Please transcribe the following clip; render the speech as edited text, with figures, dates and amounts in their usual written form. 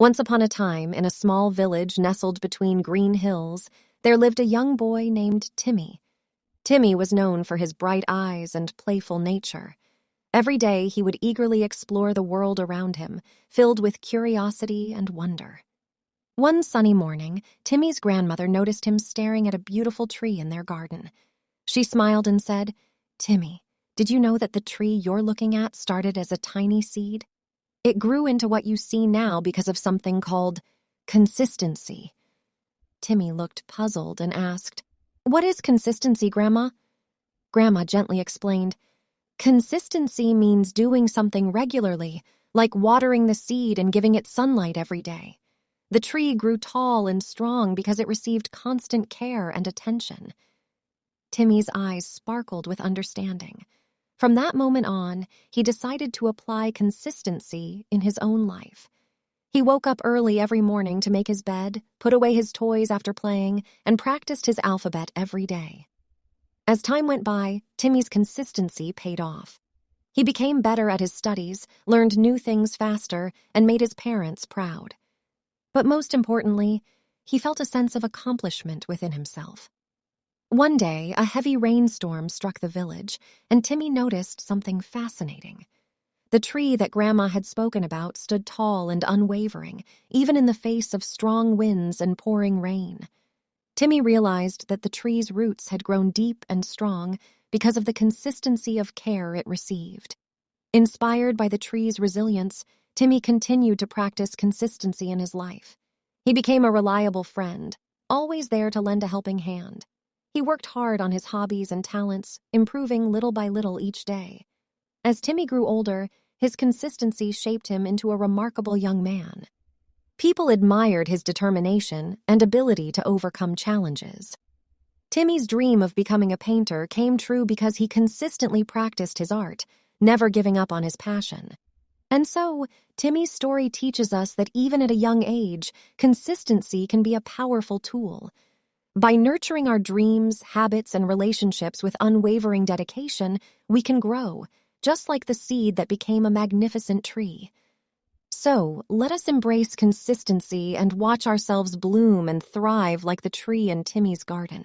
Once upon a time, in a small village nestled between green hills, there lived a young boy named Timmy. Timmy was known for his bright eyes and playful nature. Every day he would eagerly explore the world around him, filled with curiosity and wonder. One sunny morning, Timmy's grandmother noticed him staring at a beautiful tree in their garden. She smiled and said, "Timmy, did you know that the tree you're looking at started as a tiny seed? It grew into what you see now because of something called consistency." Timmy looked puzzled and asked, "What is consistency, Grandma?" Grandma gently explained, "Consistency means doing something regularly, like watering the seed and giving it sunlight every day. The tree grew tall and strong because it received constant care and attention." Timmy's eyes sparkled with understanding. From that moment on, he decided to apply consistency in his own life. He woke up early every morning to make his bed, put away his toys after playing, and practiced his alphabet every day. As time went by, Timmy's consistency paid off. He became better at his studies, learned new things faster, and made his parents proud. But most importantly, he felt a sense of accomplishment within himself. One day, a heavy rainstorm struck the village, and Timmy noticed something fascinating. The tree that Grandma had spoken about stood tall and unwavering, even in the face of strong winds and pouring rain. Timmy realized that the tree's roots had grown deep and strong because of the consistency of care it received. Inspired by the tree's resilience, Timmy continued to practice consistency in his life. He became a reliable friend, always there to lend a helping hand. He worked hard on his hobbies and talents, improving little by little each day. As Timmy grew older, his consistency shaped him into a remarkable young man. People admired his determination and ability to overcome challenges. Timmy's dream of becoming a painter came true because he consistently practiced his art, never giving up on his passion. And so, Timmy's story teaches us that even at a young age, consistency can be a powerful tool. By nurturing our dreams, habits, and relationships with unwavering dedication, we can grow, just like the seed that became a magnificent tree. So, let us embrace consistency and watch ourselves bloom and thrive like the tree in Timmy's garden.